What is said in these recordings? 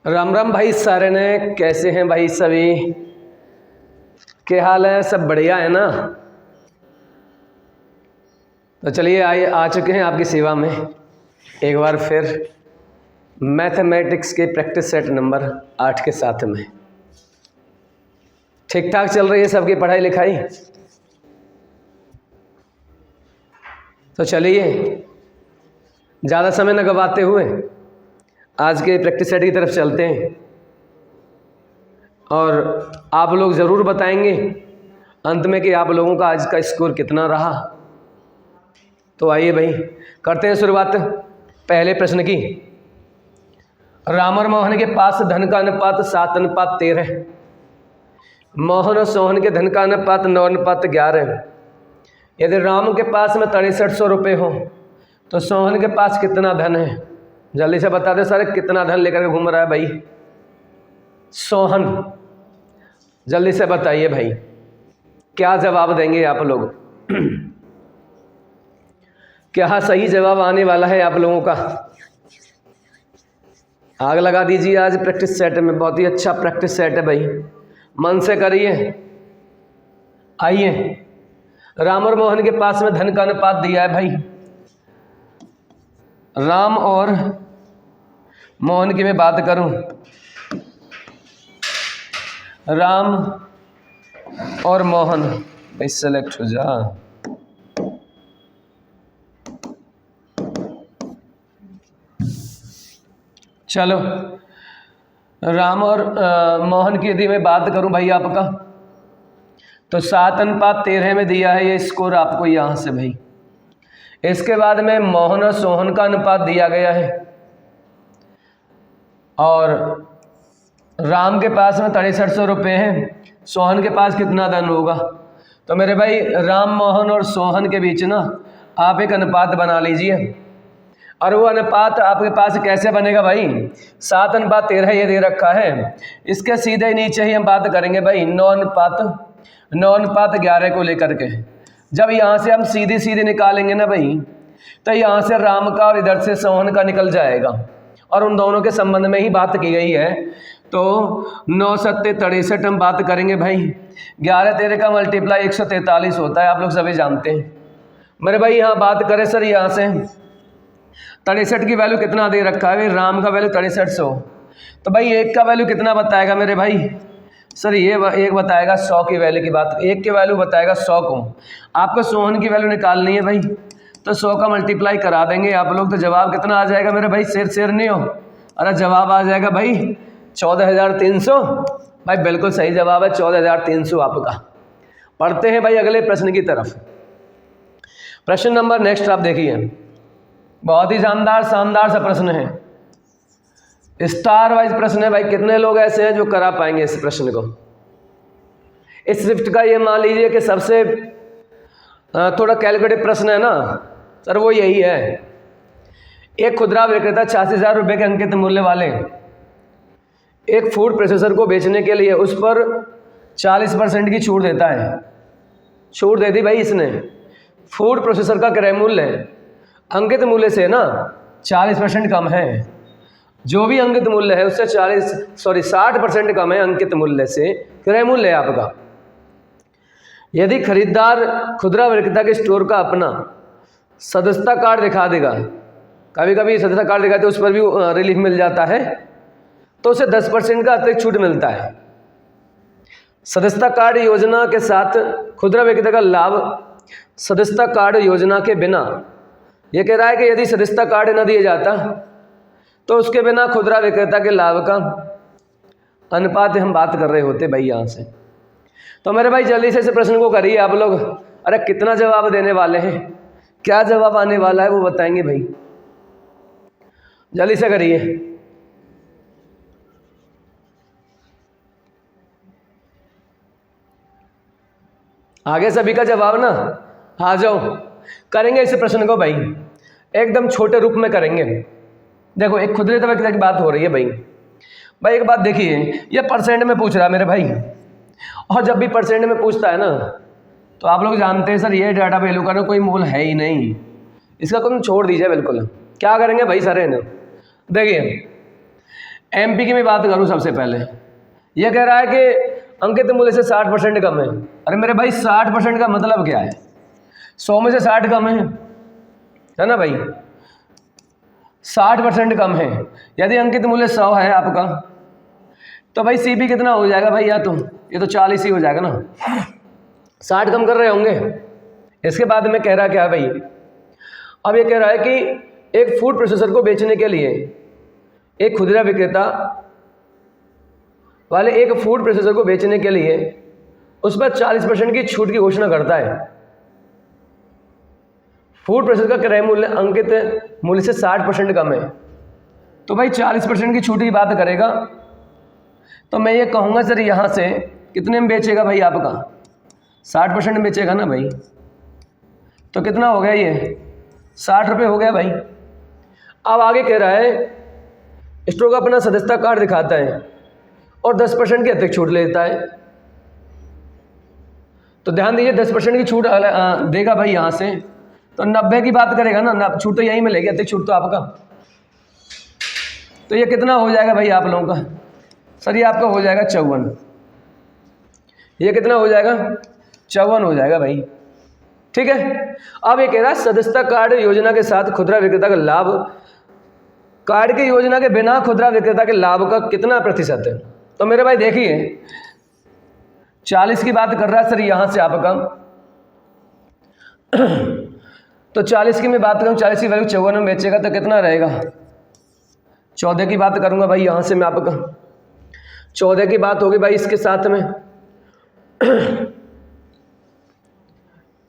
राम राम भाई सारे ने, कैसे हैं भाई सभी? क्या हाल है? सब बढ़िया है ना? तो चलिए आइए, आ चुके हैं आपकी सेवा में एक बार फिर मैथमेटिक्स के प्रैक्टिस सेट नंबर 8 के साथ में। ठीक ठाक चल रही है सबकी पढ़ाई लिखाई? तो चलिए ज़्यादा समय न गवाते हुए आज के प्रैक्टिस सेट की तरफ चलते हैं और आप लोग ज़रूर बताएंगे अंत में कि आप लोगों का आज का स्कोर कितना रहा। तो आइए भाई करते हैं शुरुआत पहले प्रश्न की। राम और मोहन के पास धन का अनुपात 7:13। मोहन और सोहन के धन का अनुपात 9:11। यदि राम के पास में 6300 रुपये हो तो सोहन के पास कितना धन है? जल्दी से बता दे सारे, कितना धन लेकर के घूम रहा है भाई सोहन? जल्दी से बताइए भाई, क्या जवाब देंगे आप लोग? क्या सही जवाब आने वाला है आप लोगों का? आग लगा दीजिए आज प्रैक्टिस सेट में। बहुत ही अच्छा प्रैक्टिस सेट है भाई, मन से करिए। आइए, राम और मोहन के पास में धन का अनुपात दिया है भाई। राम और मोहन की मैं बात करूं, राम और मोहन भाई सेलेक्ट हो जा। चलो, राम और मोहन की यदि मैं बात करूं भाई आपका, तो 7:13 में दिया है ये स्कोर आपको यहाँ से भाई। इसके बाद में मोहन और सोहन का अनुपात दिया गया है और राम के पास में 6300 रुपये हैं। सोहन के पास कितना धन होगा? तो मेरे भाई राम, मोहन और सोहन के बीच ना आप एक अनुपात बना लीजिए। और वो अनुपात आपके पास कैसे बनेगा भाई? 7:13 ये दे रखा है, इसके सीधे नीचे ही हम बात करेंगे भाई 9:11 को लेकर के। जब यहाँ से हम सीधी निकालेंगे ना भाई, तो यहाँ से राम का और इधर से सोहन का निकल जाएगा और उन दोनों के संबंध में ही बात की गई है। तो 9×7=63 हम बात करेंगे भाई। 11×13 का मल्टीप्लाई 143 होता है, आप लोग सभी जानते हैं। मेरे भाई यहाँ बात करें सर, यहाँ से 63 की वैल्यू कितना दे रखा है भाई? राम का वैल्यू 6300, तो भाई एक का वैल्यू कितना बताएगा मेरे भाई? सर ये एक बताएगा 100 की वैल्यू की बात, एक की वैल्यू बताएगा 100 को। आपको सोहन की वैल्यू निकालनी है भाई, तो 100 का मल्टीप्लाई करा देंगे आप लोग, तो जवाब कितना आ जाएगा मेरे भाई? शेर नहीं हो, अरे जवाब आ जाएगा भाई 14,300। भाई बिल्कुल सही जवाब है 14,300 आपका। पढ़ते हैं भाई अगले प्रश्न की तरफ। प्रश्न नंबर नेक्स्ट आप देखिए, बहुत ही शानदार सा प्रश्न है, स्टार वाइज प्रश्न है भाई। कितने लोग ऐसे हैं जो करा पाएंगे इस प्रश्न को? इस शिफ्ट का ये मान लीजिए कि सबसे थोड़ा कैलकुलेटिव प्रश्न है ना सर, वो यही है। एक खुदरा विक्रेता 86,000 रुपये के अंकित मूल्य वाले एक फूड प्रोसेसर को बेचने के लिए उस पर 40% की छूट देता है। छूट दे दी भाई इसने। फूड प्रोसेसर का क्रय मूल्य अंकित मूल्य से ना 40% कम है। जो भी अंकित मूल्य है उससे 60% कम है अंकित मूल्य से क्रय मूल्य है आपका। यदि खरीदार खुदरा विक्रेता के स्टोर का अपना सदस्यता कार्ड दिखा देगा, कभी कभी सदस्यता कार्ड दिखाते उस पर भी रिलीफ मिल जाता है, तो उसे 10% का अतिरिक्त छूट मिलता है। सदस्यता कार्ड योजना के साथ खुदरा विक्रेता का लाभ सदस्यता कार्ड योजना के बिना, यह कह रहा है कि यदि सदस्यता कार्ड न दिया जाता तो उसके बिना खुदरा विक्रेता के लाभ का अनुपात हम बात कर रहे होते भाई यहाँ से। तो मेरे भाई जल्दी से इस प्रश्न को करिए आप लोग। अरे कितना जवाब देने वाले हैं, क्या जवाब आने वाला है वो बताएंगे भाई, जल्दी से करिए। आगे सभी का जवाब ना आ जाओ। करेंगे इस प्रश्न को भाई एकदम छोटे रूप में करेंगे। देखो एक खुदरे विक्रेता की बात हो रही है भाई एक बात देखिए, ये परसेंट में पूछ रहा है मेरे भाई, और जब भी परसेंट में पूछता है ना तो आप लोग जानते हैं सर ये डाटा वैल्यू का ना कोई मूल है ही नहीं, इसका तुम छोड़ दीजिए बिल्कुल। क्या करेंगे भाई सर? देखिए एमपी की मैं बात करूं सबसे पहले, ये कह रहा है कि अंकित मूल्य से 60% कम है। अरे मेरे भाई 60% का मतलब क्या है? 100 में से 60 कम है ना भाई? 60% कम है। यदि अंकित मूल्य 100 है आपका, तो भाई सीबी कितना हो जाएगा भाई? या तो ये तो 40 ही हो जाएगा ना, 60 कम कर रहे होंगे। इसके बाद में कह रहा क्या है भाई, अब ये कह रहा है कि एक फूड प्रोसेसर को बेचने के लिए एक खुदरा विक्रेता वाले एक फूड प्रोसेसर को बेचने के लिए उस पर 40% की छूट की घोषणा करता है। फूड प्रोसेसर का क्रय मूल्य अंकित मूल्य से 60% कम है, तो भाई 40% की छूट की बात करेगा, तो मैं ये कहूँगा सर यहाँ से कितने में बेचेगा भाई आपका? 60% में बेचेगा ना भाई, तो कितना हो गया ये? 60 रुपये हो गया भाई। अब आगे कह रहा है स्टोर का अपना सदस्यता कार्ड दिखाता है और 10% की अतिरिक्त छूट लेता है। तो ध्यान दीजिए 10% की छूट देगा भाई यहाँ से, तो 90 की बात करेगा ना, छूट तो यही मिलेगी, अतिरिक्त छूट तो आपका। तो ये कितना हो जाएगा भाई आप लोगों का? सर ये आपका हो जाएगा 54। ये कितना हो जाएगा? 54 हो जाएगा भाई, ठीक है। अब ये कह रहा है सदस्यता कार्ड योजना के साथ खुदरा विक्रेता का लाभ, कार्ड की योजना के बिना खुदरा विक्रेता के लाभ का कितना प्रतिशत है? तो मेरे भाई देखिए 40 की बात कर रहा है सर यहाँ से आपका, तो 40 की मैं बात करूँ, 40 की वैल्यू 54 में बेचेगा तो कितना रहेगा? 14 की बात करूँगा भाई यहाँ से मैं आपका, 14 की बात होगी भाई इसके साथ में।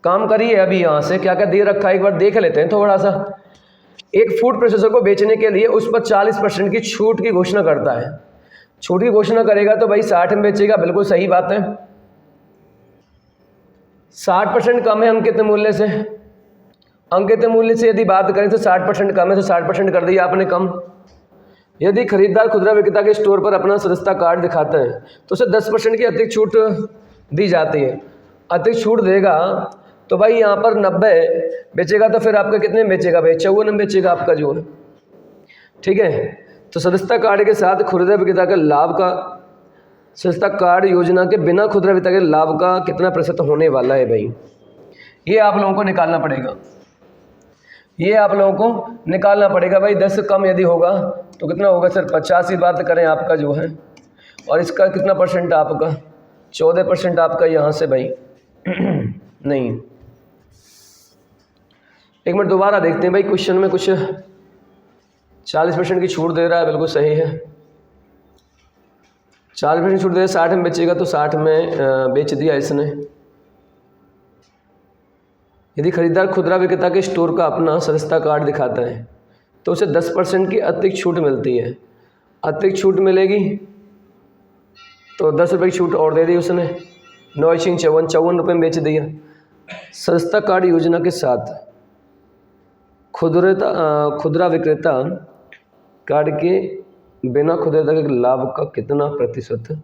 काम करिए अभी यहाँ से क्या क्या दे रखा है एक बार देख लेते हैं थोड़ा सा। एक फूड प्रोसेसर को बेचने के लिए उस पर 40% की छूट की घोषणा करता है। छूट की घोषणा करेगा तो भाई 60 में बेचेगा, बिल्कुल सही बात है। 60% कम है अंकित मूल्य से। अंकित मूल्य से यदि बात करें तो 60% कम है, तो 60% कर दिया आपने कम। यदि खरीदार खुदरा विक्रेता के स्टोर पर अपना सदस्यता कार्ड दिखाता है तो उसे 10% की अतिरिक्त छूट दी जाती है। अतिरिक्त छूट देगा तो भाई यहाँ पर 90 बेचेगा, तो फिर आपका कितने में बेचेगा भाई? 54 में बेचेगा आपका जो है, ठीक है। तो सदस्यता कार्ड के साथ खुदरा विक्रेता के लाभ का, सदस्यता कार्ड योजना के बिना खुदरा विक्रेता के लाभ का कितना प्रतिशत होने वाला है भाई? ये आप लोगों को निकालना पड़ेगा, ये आप लोगों को निकालना पड़ेगा भाई। 10 कम यदि होगा तो कितना होगा सर? 50 की बात करें आपका जो है, और इसका कितना परसेंट आपका? 14% आपका यहाँ से भाई। नहीं, एक मिनट दोबारा देखते हैं भाई, क्वेश्चन में कुछ 40% की छूट दे रहा है, बिल्कुल सही है। 40% छूट दे रहा है, 60 में बेचेगा तो 60 में बेच दिया इसने। यदि खरीदार खुदरा विक्रेता के स्टोर का अपना सदस्यता कार्ड दिखाता है तो उसे 10% की अतिरिक्त छूट मिलती है। अतिरिक्त छूट मिलेगी तो 10 रुपये की छूट और दे दी उसने, 54 रुपये में बेच दिया। सदस्यता कार्ड योजना के साथ खुदरा विक्रेता कार्ड के बिना खुदरा विक्रेता के लाभ का कितना प्रतिशत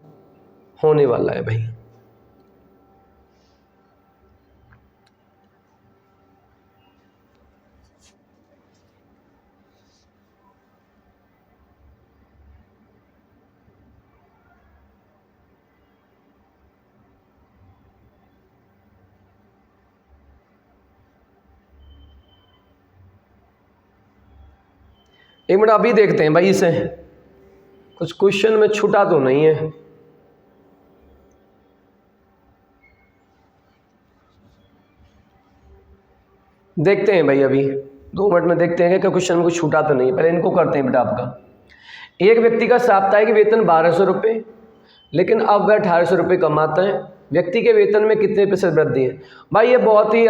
होने वाला है भाई? एक मिनट अभी देखते हैं भाई, इसे कुछ क्वेश्चन में छूटा तो नहीं है। देखते हैं भाई, अभी 2 मिनट में देखते हैं कि क्वेश्चन में कुछ छूटा तो नहीं। पहले इनको करते हैं बेटा। आपका एक व्यक्ति का साप्ताहिक वेतन 1200 रुपये, लेकिन अब वह 1800 रुपये कमाता है। व्यक्ति के वेतन में कितने प्रतिशत वृद्धि है? भाई ये बहुत ही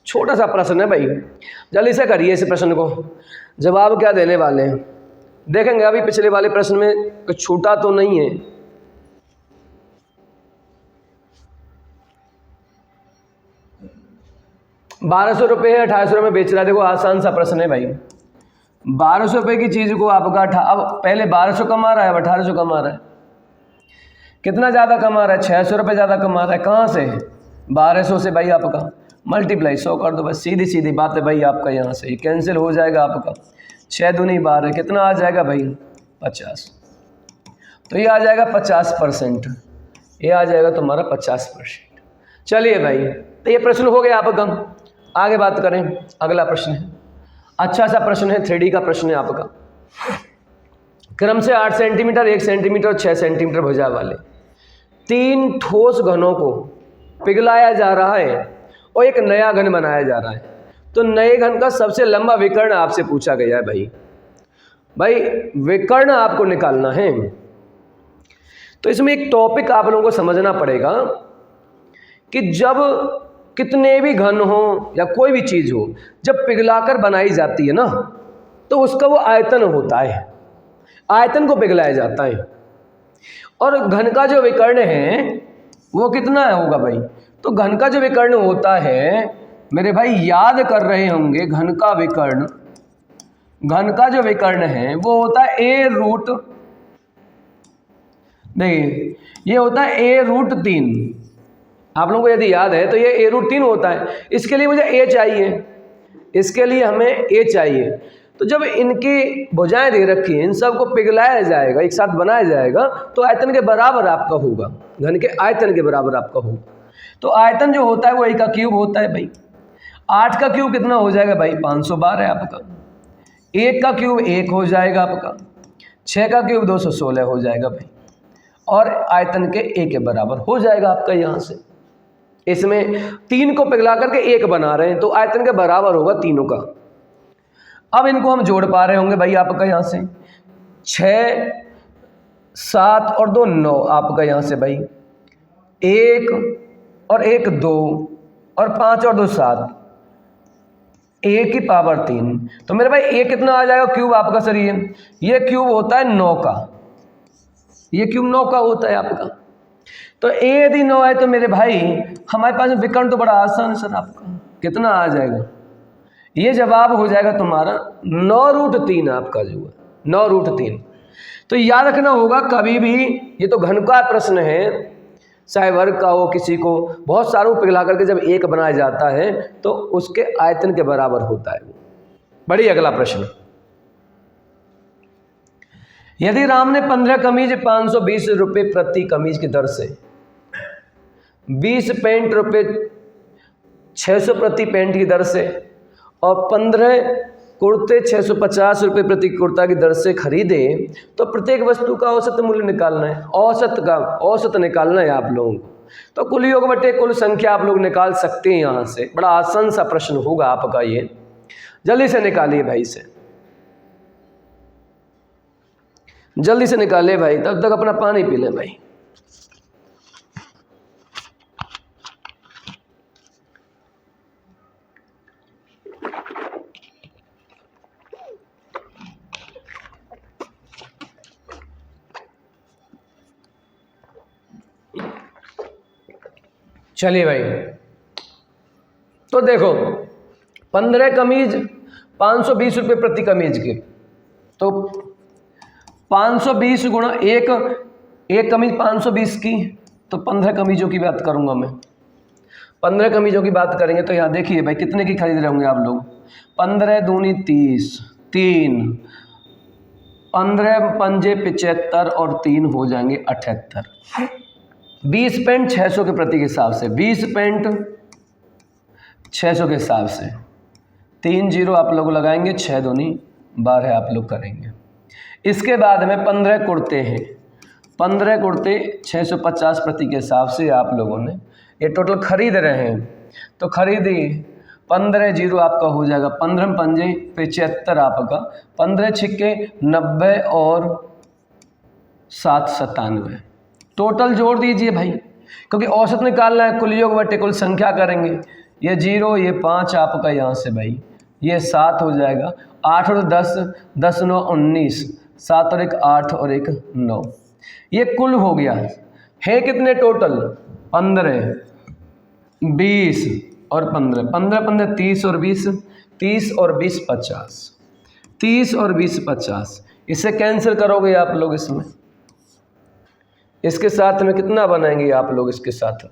छोटा सा प्रश्न है भाई, जल्दी से करिए इस प्रश्न को। जवाब क्या देने वाले हैं देखेंगे। अभी पिछले वाले प्रश्न में कुछ छूटा तो नहीं है। ₹1200 है, 1800 रुपये बेच रहा है। देखो आसान सा प्रश्न है भाई। 1200 रुपये की चीज़ को आपका अब पहले 1200 कमा रहा है, अब 1800 कमा रहा है। कितना ज़्यादा कमा रहा है? 600 रुपये ज़्यादा कमा रहा है। कहाँ से? 1200 से भाई। आपका मल्टीप्लाई 100 कर दो, बस सीधी सीधी बात है भाई। आपका यहाँ से कैंसिल हो जाएगा आपका। 6 दूनी 12, कितना आ जाएगा भाई? 50। तो ये आ जाएगा 50%, ये आ जाएगा तुम्हारा 50%। चलिए भाई, तो ये प्रश्न हो गया आपका। आगे बात करें, अगला प्रश्न है, अच्छा सा प्रश्न है, 3D का प्रश्न है आपका। क्रम से 8 सेंटीमीटर, 1 सेंटीमीटर और 6 सेंटीमीटर भुजा वाले 3 ठोस घनों को पिघलाया जा रहा है और एक नया घन बनाया जा रहा है। तो नए घन का सबसे लंबा विकर्ण आपसे पूछा गया है भाई विकर्ण आपको निकालना है। तो इसमें एक टॉपिक आप लोगों को समझना पड़ेगा कि जब कितने भी घन हो या कोई भी चीज़ हो, जब पिघलाकर बनाई जाती है ना, तो उसका वो आयतन होता है, आयतन को पिघलाया जाता है। और घन का जो विकर्ण है वो कितना होगा भाई? तो घन का जो विकर्ण होता है, मेरे भाई याद कर रहे होंगे, घन का जो विकर्ण है वो होता है a√, देखिए ये होता है a√3। आप लोगों को यदि याद है तो ये a√3 होता है। इसके लिए मुझे a चाहिए, इसके लिए हमें a चाहिए। तो जब इनकी भुजाएं दे रखी हैं, इन सब को पिघलाया जाएगा, एक साथ बनाया जाएगा, तो आयतन के बराबर आपका होगा, घन के आयतन के बराबर आपका होगा। तो आयतन जो होता है वो 1 का क्यूब होता है भाई। 8 का क्यूब कितना हो जाएगा भाई? 512 है आपका। 1 का क्यूब 1 हो जाएगा आपका। 6 का क्यूब 216 हो जाएगा भाई, और आयतन के 1 के बराबर हो जाएगा आपका। यहाँ से इसमें 3 को पिघला करके 1 बना रहे हैं, तो आयतन के बराबर होगा तीनों का। अब इनको हम जोड़ पा रहे होंगे भाई आपका यहाँ से 6, 7 और 2 9 आपका यहाँ से भाई 1 और 1 2 और 5 और 2 7, 1 की पावर 3। तो मेरे भाई ये कितना आ जाएगा क्यूब आपका? सर ये क्यूब होता है 9 का, ये क्यूब 9 का होता है आपका। तो a यदि 9 है तो मेरे भाई हमारे पास विकर्ण तो बड़ा आसान है सर आपका। कितना आ जाएगा? ये जवाब हो जाएगा तुम्हारा 9√3 आपका जो है 9√3। तो याद रखना होगा कभी भी, ये तो घन का प्रश्न है, चाहे वर्ग का हो, किसी को बहुत सारों को पिघला करके जब 1 बनाया जाता है तो उसके आयतन के बराबर होता है वो। बढ़िए, अगला प्रश्न। यदि राम ने 15 कमीज 520 रुपये प्रति कमीज की दर से 20 पैंट रुपये 600 प्रति पैंट की दर से और 15 कुर्ते 650 रुपये प्रति कुर्ता की दर से खरीदे, तो प्रत्येक वस्तु का औसत मूल्य निकालना है। औसत निकालना है आप लोगों को। तो कुल योग बटे कुल संख्या आप लोग निकाल सकते हैं यहाँ से। बड़ा आसान सा प्रश्न होगा आपका ये, जल्दी से निकालिए भाई से, जल्दी से निकालिए भाई, तब तक अपना पानी पी लें भाई। चलिए भाई, तो देखो 15 कमीज 520 रुपये प्रति कमीज के, तो 520 गुणा एक कमीज 520 की, तो 15 कमीजों की बात करूंगा मैं। 15 कमीजों की बात करेंगे तो यहाँ देखिए भाई कितने की खरीद रहे होंगे आप लोग। 15 दूनी 30, 3 15 पंजे 75 और 3 हो जाएंगे 78। 20 पैंट 600 के प्रति के हिसाब से, 20 पैंट 600 के हिसाब से 3 जीरो आप लोग लगाएंगे, 6 दूनी 12 आप लोग करेंगे। इसके बाद में 15 कुर्ते हैं, 15 कुर्ते 650 प्रति के हिसाब से आप लोगों ने ये टोटल खरीद रहे हैं। तो खरीदी 15 जीरो आपका हो जाएगा, 15 पंजे 75 आपका, 15 छिक्के 90 और 7 97। टोटल जोड़ दीजिए भाई, क्योंकि औसत निकालना है, कुल योग बटे कुल संख्या करेंगे। ये 0 ये 5 आपका यहाँ से भाई, ये 7 हो जाएगा, 8 और 10 10 9 19, 7 और 1 8 और 1 9। ये कुल हो गया है कितने टोटल? 15 20 और 15, 15 15 30 और 20, 30 और 20 50, 30 और 20 50। इसे कैंसिल करोगे आप लोग, इसमें इसके साथ में कितना बनाएंगे आप लोग? इसके साथ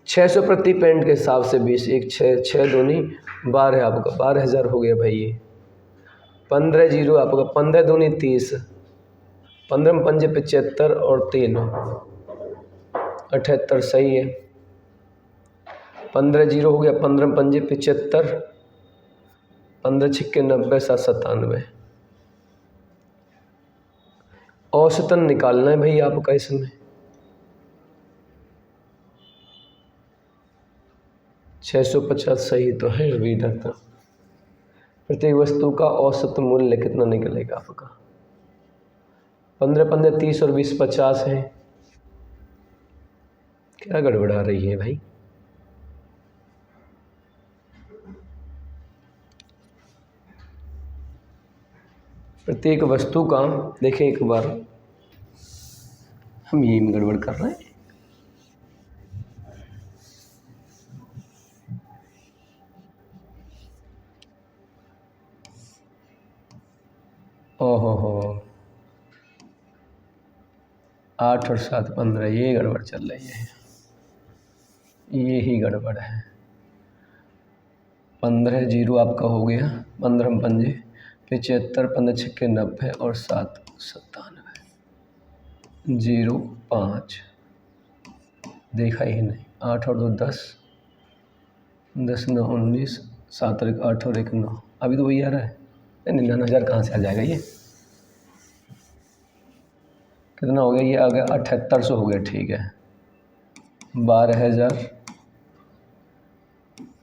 4 600 प्रति पेंट के हिसाब से 20, 1 6 6 दूनी 12 आपका 12,000 हो गया भाई। ये 15 जीरो आपका 15 दूनी 30, 15 में 5 75 और 3 78 सही है। 15 जीरो हो गया, 15 में 5 75, 15 छिक्के 90, 7 97। औसतन निकालना है भाई आपका इसमें। 650 सही तो है अभी तक। प्रत्येक वस्तु का औसत मूल्य कितना निकलेगा आपका? 15 15 30 और 20 50 है। क्या गड़बड़ा रही है भाई? प्रत्येक वस्तु का देखें एक बार, हम यही में गड़बड़ कर रहे हैं। ओहो हो, 8 और 7 15, ये गड़बड़ चल रही है, ये ही गड़बड़ है। 15 जीरो आपका हो गया, 15 में 5 75, 15 छिक्के 90 और 7 97, 0 5 देखा ही नहीं। 8 और 2 10, 10 9 19, 7 और 1 8 और 1 9, अभी तो वही आ रहा है। 99,000 कहाँ से आ जाएगा? ये कितना हो गया? ये आ गया 7800 हो गया, ठीक है। 12,000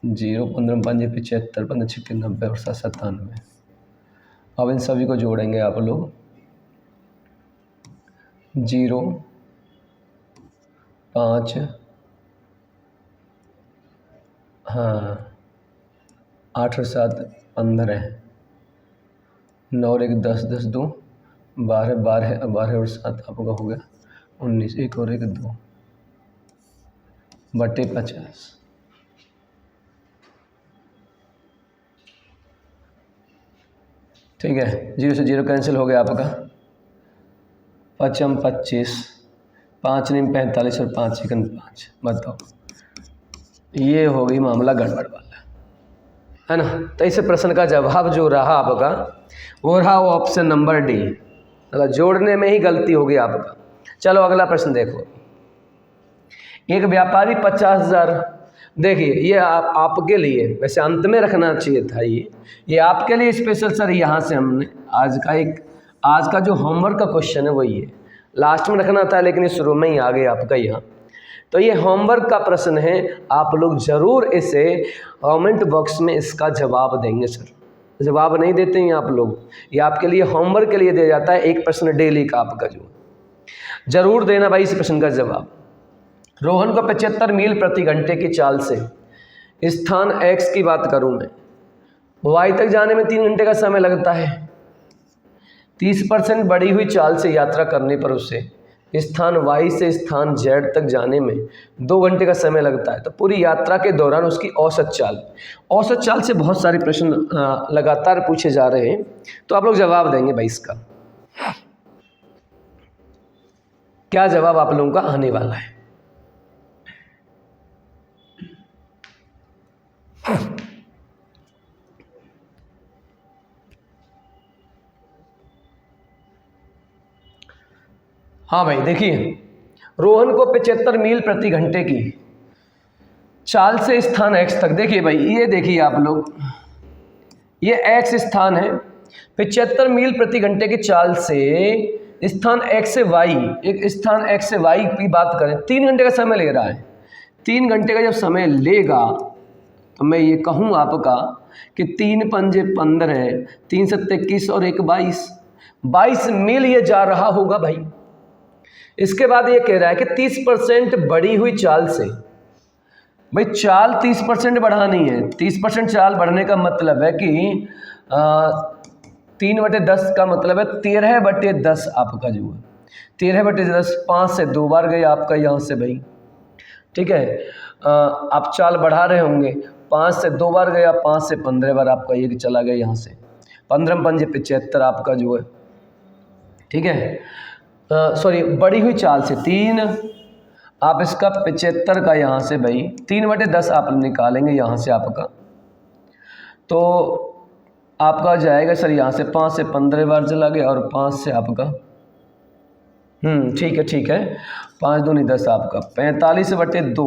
0 15 में 5 75, 15 छिक्के 90 और 7 97। अब इन सभी को जोड़ेंगे आप लोग। 0 5 हाँ 8 और 7 15, 9 और 1 10, 10 2 12, 12 12 और 7 आपका हो गया 19, 1 और 1 2 बटे 50। ठीक है, 0 से 0 कैंसिल हो गया आपका। 5 25, 5 9 45 और 5 1 5। बताओ, ये हो गई मामला गड़बड़ वाला, है ना। तो इस प्रश्न का जवाब जो रहा आपका वो रहा वो ऑप्शन नंबर डी। अगर जोड़ने में ही गलती होगी आपका। चलो अगला प्रश्न देखो। एक व्यापारी 50,000, देखिए ये आपके लिए, वैसे अंत में रखना चाहिए था, ये आपके लिए स्पेशल सर। यहाँ से हमने आज का जो होमवर्क का क्वेश्चन है वो ये लास्ट में रखना था, लेकिन शुरू में ही आ गया आपका यहाँ। तो ये होमवर्क का प्रश्न है, आप लोग ज़रूर इसे कमेंट बॉक्स में इसका जवाब देंगे सर। जवाब नहीं देते हैं आप लोग, ये आपके लिए होमवर्क के लिए दिया जाता है, एक प्रश्न डेली का आपका जो जरूर देना भाई इस प्रश्न का जवाब। रोहन को 75 मील प्रति घंटे की चाल से स्थान X की बात करूं मैं, Y तक जाने में 3 घंटे का समय लगता है। 30% बढ़ी हुई चाल से यात्रा करने पर उसे स्थान Y से स्थान Z तक जाने में 2 घंटे का समय लगता है। तो पूरी यात्रा के दौरान उसकी औसत चाल से बहुत सारे प्रश्न लगातार पूछे जा रहे हैं, तो आप लोग जवाब देंगे भाई इसका। क्या जवाब आप लोगों का आने वाला है? हाँ भाई देखिए, रोहन को 75 मील प्रति घंटे की चाल से स्थान X तक, देखिए भाई ये देखिए आप लोग, ये X स्थान है। 75 मील प्रति घंटे की चाल से स्थान X से Y, एक स्थान X से Y की बात करें, 3 घंटे का समय ले रहा है। 3 घंटे का जब समय लेगा तो मैं ये कहूँ आपका कि 3 पंजे 15, 3 7 21 और 1 22 मील ये जा रहा होगा भाई। इसके बाद ये कह रहा है कि 30% बढ़ी हुई चाल से, भाई चाल 30% बढ़ानी है। 30% चाल बढ़ने का मतलब है कि 3/10 का मतलब है 13/10 आपका जो है 13/10, 5 से 2 बार गए आपका यहाँ से भाई, ठीक है। आप चाल बढ़ा रहे होंगे, 5 से 2 बार गया, 5 से 15 बार आपका ये चला गया यहाँ से। 15 5 75 आपका जो है, ठीक है। सॉरी, बढ़ी हुई चाल से 3 आप इसका 75 का यहाँ से भाई 3/10 आप निकालेंगे यहाँ से आपका, तो आपका जाएगा सर यहाँ से 5 से 15 बार चला गया और 5 से आपका ठीक है 5 दूनी 10 आपका 45/2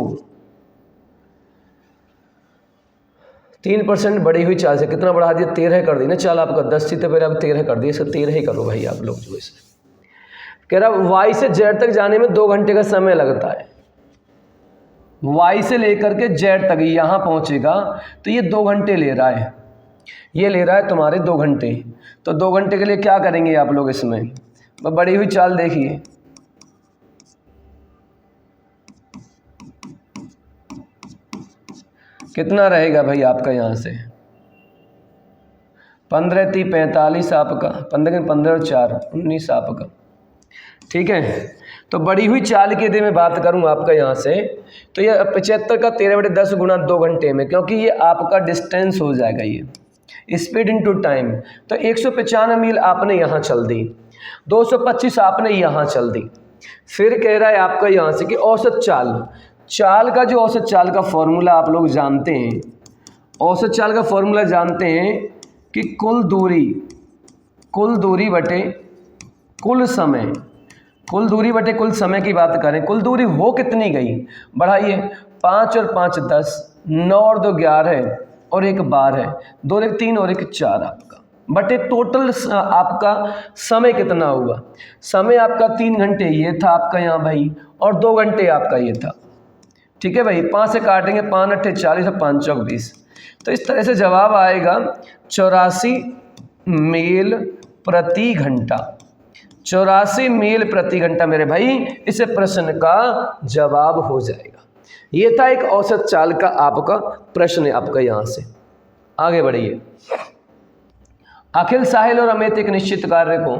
3% बढ़ी हुई चाल से कितना बढ़ा दिया 13 कर दी ना चाल आपका 10 थी तो फिर अब 13 कर दिया, इसका 13 ही करो भाई आप लोग। जो इसे कह रहा वाई से जेड तक जाने में 2 घंटे का समय लगता है, वाई से लेकर के जेड तक यहाँ पहुँचेगा तो ये 2 घंटे ले रहा है, ये ले रहा है तुम्हारे 2 घंटे। तो 2 घंटे के लिए क्या करेंगे आप लोग इसमें बढ़ी हुई चाल देखिए, कितना रहेगा भाई आपका यहाँ से 15 × 45 आपका 15 और 4 19 आपका, ठीक है। तो बढ़ी हुई चाल की यदि मैं बात करूँ आपका यहाँ से, तो ये 75 का 13/10 गुणा 2 घंटे में, क्योंकि ये आपका डिस्टेंस हो जाएगा ये स्पीड इनटू टाइम। तो 195 मील आपने यहाँ चल दी, 225 आपने यहाँ चल दी। फिर कह रहा है आपका यहाँ से कि औसत चाल का जो औसत चाल का फॉर्मूला आप लोग जानते हैं, औसत चाल का फॉर्मूला जानते हैं कि कुल दूरी बटे कुल समय, कुल दूरी बटे कुल समय की बात करें, कुल दूरी हो कितनी गई बढ़ाइए 5 और 5 10, 9 और 2 11 और 1 12, 2 और 1 3 और 1 4 आपका बटे टोटल आपका समय कितना हुआ। समय आपका 3 घंटे ये था आपका यहाँ भाई, और 2 घंटे आपका ये था, ठीक है भाई। 5 से काटेंगे 5 × 8 = 40 और 5 × 20, तो इस तरह से जवाब आएगा 84 मील प्रति घंटा। 84 मील प्रति घंटा मेरे भाई इस प्रश्न का जवाब हो जाएगा। ये था एक औसत चाल का आपका प्रश्न है आपका। यहाँ से आगे बढ़िए। अखिल, साहिल और अमित एक निश्चित कार्य को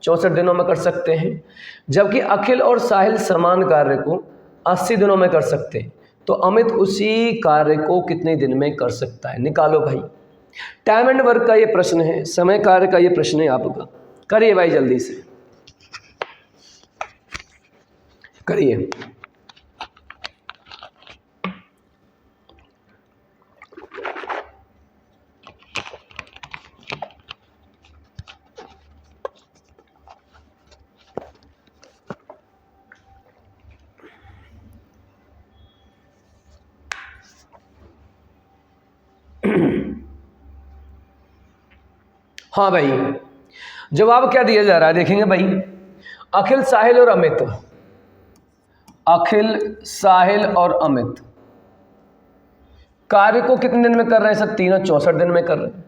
64 दिनों में कर सकते हैं, जबकि अखिल और साहिल समान कार्य को 80 दिनों में कर सकते हैं, तो अमित उसी कार्य को कितने दिन में कर सकता है। निकालो भाई। टाइम एंड वर्क का ये प्रश्न है, समय कार्य का ये प्रश्न है आपका। करिए भाई जल्दी से करिए। हाँ भाई, जवाब क्या दिया जा रहा है देखेंगे भाई। अखिल, साहिल और अमित, अखिल, साहिल और अमित कार्य को कितने दिन में कर रहे हैं सर? तीनों 64 दिन में कर रहे हैं।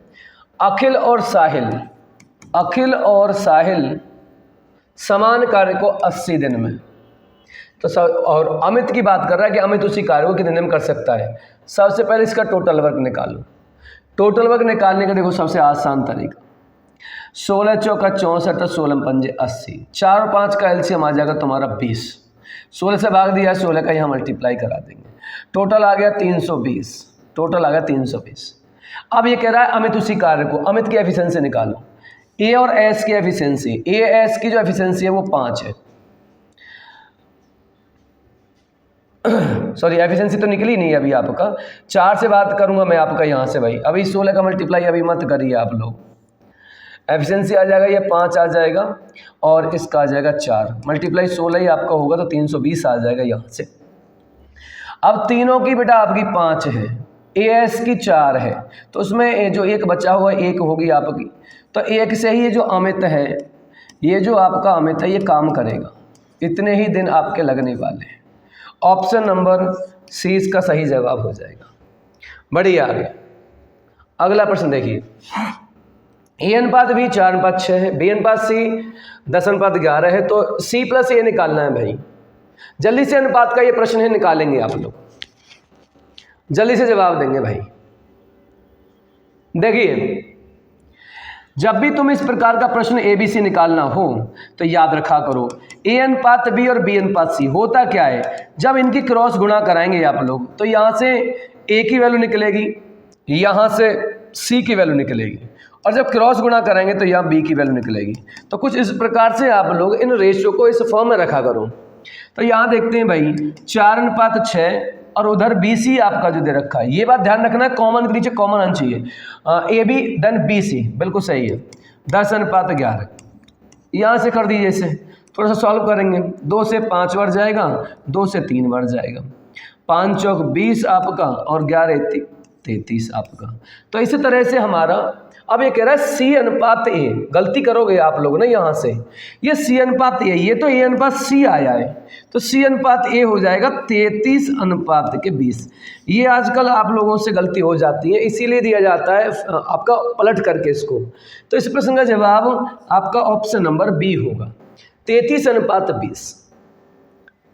अखिल और साहिल समान कार्य को 80 दिन में, तो सब, और अमित की बात कर रहा है कि अमित उसी कार्य को कितने दिन में कर सकता है। सबसे पहले इसका टोटल वर्क निकालो। टोटल वर्क निकालने का देखो सबसे आसान तरीका, 16 चौका 64 तो 16 पंजे 80, 4 और 5 का एलसीएम आ जाएगा तुम्हारा 20। 16 से भाग दिया, 16 का यहाँ मल्टीप्लाई करा देंगे, टोटल आ गया 320। टोटल आ गया 320। अब ये कह रहा है अमित उसी कार्य को, अमित की एफिशिएंसी निकालो। ए और एस की एफिशिएंसी, ए एस की जो एफिशिएंसी है वो 5 है। सॉरी, एफिशिएंसी तो निकली नहीं अभी आपका। 4 से बात करूंगा मैं आपका यहाँ से भाई। अभी 16 का मल्टीप्लाई अभी मत करिए आप लोग। एफिशिएंसी आ जाएगा, ये 5 आ जाएगा और इसका आ जाएगा 4, मल्टीप्लाई 16 ही आपका होगा तो 320 आ जाएगा यहाँ से। अब तीनों की बेटा आपकी 5 है, ए एस की 4 है, तो उसमें जो एक बचा हुआ 1 होगी आपकी, तो 1 से ही ये जो अमित है, ये जो आपका अमित है ये काम करेगा। इतने ही दिन आपके लगने वाले हैं। ऑप्शन नंबर सी इसका सही जवाब हो जाएगा। बढ़िया। आगे अगला प्रश्न देखिए। ए अनुपात बी 4:6 है, बी अनुपात सी 10:11 है, तो सी प्लस ए निकालना है भाई। जल्दी से अनुपात का ये प्रश्न है, निकालेंगे आप लोग, जल्दी से जवाब देंगे भाई। देखिए, जब भी तुम इस प्रकार का प्रश्न ए बी सी निकालना हो तो याद रखा करो, ए अनुपात बी और बी अनुपात सी होता क्या है, जब इनकी क्रॉस गुणा कराएंगे आप लोग तो यहाँ से ए की वैल्यू निकलेगी, यहाँ से सी की वैल्यू निकलेगी, और जब क्रॉस गुणा करेंगे तो यहाँ बी की वैल्यू निकलेगी। तो कुछ इस प्रकार से आप लोग इन रेशियो को इस फॉर्म में रखा करो। तो यहाँ देखते हैं भाई 4:6 और उधर BC आपका जो दे रखा है, ये बात ध्यान रखना, कॉमन के नीचे कॉमन आना चाहिए, AB देन BC, बिल्कुल सही है। 10:11 यहाँ से कर दीजिए, इसे थोड़ा सा सॉल्व करेंगे। 2 से 5 बार जाएगा, 2 से 3 बार जाएगा, 5 चौक 20 आपका और 11 33 आपका। तो इसी तरह से हमारा अब ये कह रहा है C/A, गलती करोगे आप लोग ना यहाँ से, ये C/A, ये तो A/C आया है, तो C/A हो जाएगा 33:20। ये आजकल आप लोगों से गलती हो जाती है, इसीलिए दिया जाता है आपका पलट करके इसको। तो इस प्रश्न का जवाब आपका ऑप्शन नंबर बी होगा, 33:20।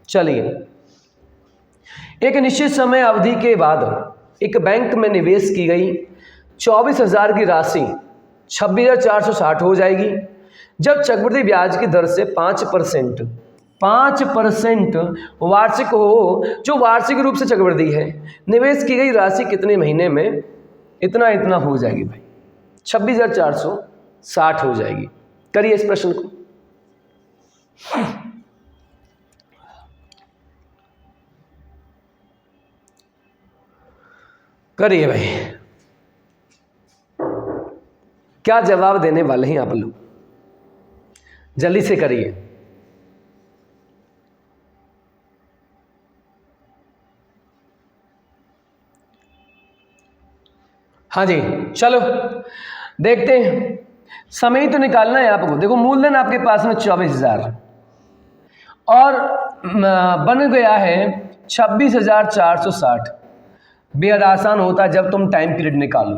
चलिए, एक निश्चित समय अवधि के बाद एक बैंक में निवेश की गई 24,000 की राशि 26,460 हो जाएगी जब चक्रवृद्धि ब्याज की दर से 5% वार्षिक हो, जो वार्षिक रूप से चक्रवृद्धि है। निवेश की गई राशि कितने महीने में इतना हो जाएगी भाई? 26,460 हो जाएगी। करिए इस प्रश्न को। करिए भाई, क्या जवाब देने वाले हैं आप लोग? जल्दी से करिए। हाँ जी, चलो देखते हैं। समय तो निकालना है आपको। देखो, मूलधन आपके पास में 24,000 और बन गया है 26,460। बेहद आसान होता है जब तुम टाइम पीरियड निकालो।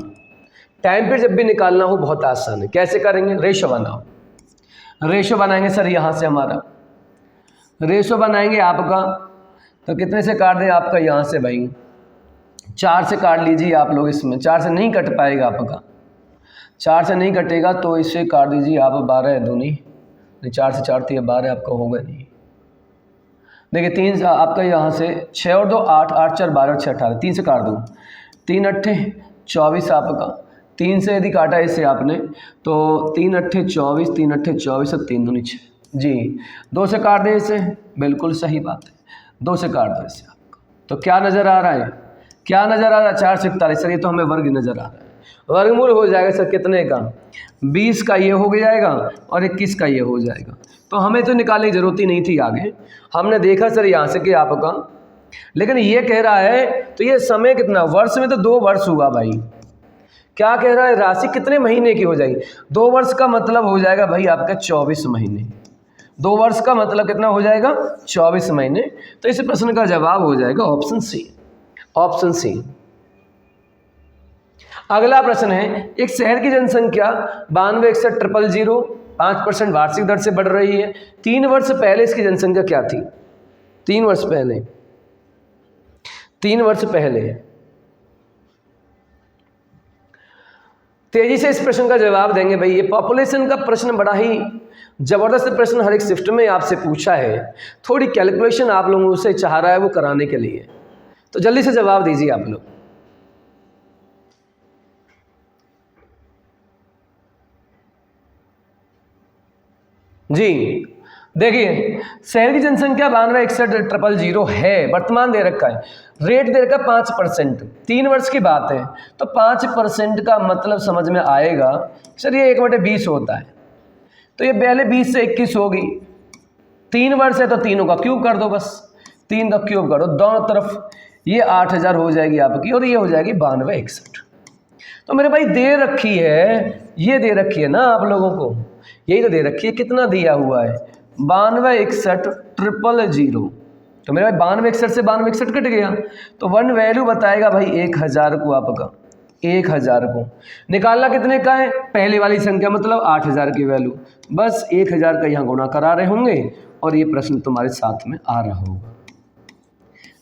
टाइम पीरियड जब भी निकालना हो बहुत आसान है। कैसे करेंगे? रेशो बनाओ। रेशो बनाएंगे सर, यहाँ से हमारा रेशो बनाएंगे आपका, तो कितने से काट दें आपका? यहाँ से भाई 4 से काट लीजिए आप लोग। इसमें 4 से नहीं कट पाएगा आपका, 4 से नहीं कटेगा तो इसे काट दीजिए आप। 12 दूनी नहीं, 4 से 4 तो 12 आपका होगा नहीं। देखिए 3 आपका यहाँ से 6 और 2 8, 8 4 12, 6 18, 3 से काट दूँ। 3 8 24 आपका। 3 से यदि काटा इसे आपने तो 3 8 24, 3 8 24 और 3 दूनी 6 जी। 2 से काट दें इसे, बिल्कुल सही बात है, 2 से काट दो इसे आपका। तो क्या नज़र आ रहा है? क्या नज़र आ रहा है? 4 से 41। सर ये तो हमें वर्ग नज़र आ रहा है। वर्गमूल हो जाएगा सर कितने का? 20 का ये हो जाएगा और 21 का ये हो जाएगा। तो हमें तो निकालने की ज़रूरत ही नहीं थी आगे। हमने देखा सर यहाँ से कि आपका, लेकिन ये कह रहा है तो ये समय कितना? वर्ष में तो 2 वर्ष हुआ भाई। क्या कह रहा है? राशि कितने महीने की हो जाएगी? 2 वर्ष का मतलब हो जाएगा भाई आपका 24 महीने। 2 वर्ष का मतलब कितना हो जाएगा? 24 महीने। तो इस प्रश्न का जवाब हो जाएगा ऑप्शन सी। Option C. अगला प्रश्न है, एक शहर की जनसंख्या 92,61,000, 5% वार्षिक दर से बढ़ रही है। 3 वर्ष पहले इसकी जनसंख्या क्या थी? 3 वर्ष पहले, 3 वर्ष पहले। तेजी से इस प्रश्न का जवाब देंगे भाई। ये पॉपुलेशन का प्रश्न बड़ा ही जबरदस्त प्रश्न हर एक शिफ्ट में आपसे पूछा है। थोड़ी कैलकुलेशन आप लोगों से चाह रहा है वो कराने के लिए, तो जल्दी से जवाब दीजिए आप लोग। जी देखिए, शहर की जनसंख्या 92,61,000 है, वर्तमान दे रखा है। रेट दे रखा 5%, 3 वर्ष की बात है। तो 5% का मतलब समझ में आएगा सर ये 1/20 होता है। तो ये पहले 20 से 21 होगी। 3 वर्ष है तो तीनों का क्यूब कर दो, बस 3 का क्यूब करो दोनों तरफ। ये 8,000 हो जाएगी आपकी और ये हो जाएगी 92,61। तो मेरे भाई दे रखी है, ये दे रखी है ना आप लोगों को, यही तो दे रखी है। कितना दिया हुआ है? 92,61,000। तो मेरे भाई 92,61 से 92,61 कट गया, तो 1 वैल्यू बताएगा भाई 1,000 को आपका। 1,000 को निकालना कितने का है? पहले वाली संख्या मतलब 8,000 की वैल्यू। बस 1,000 का यहाँ गुणा करा रहे होंगे और ये प्रश्न तुम्हारे साथ में आ रहा होगा।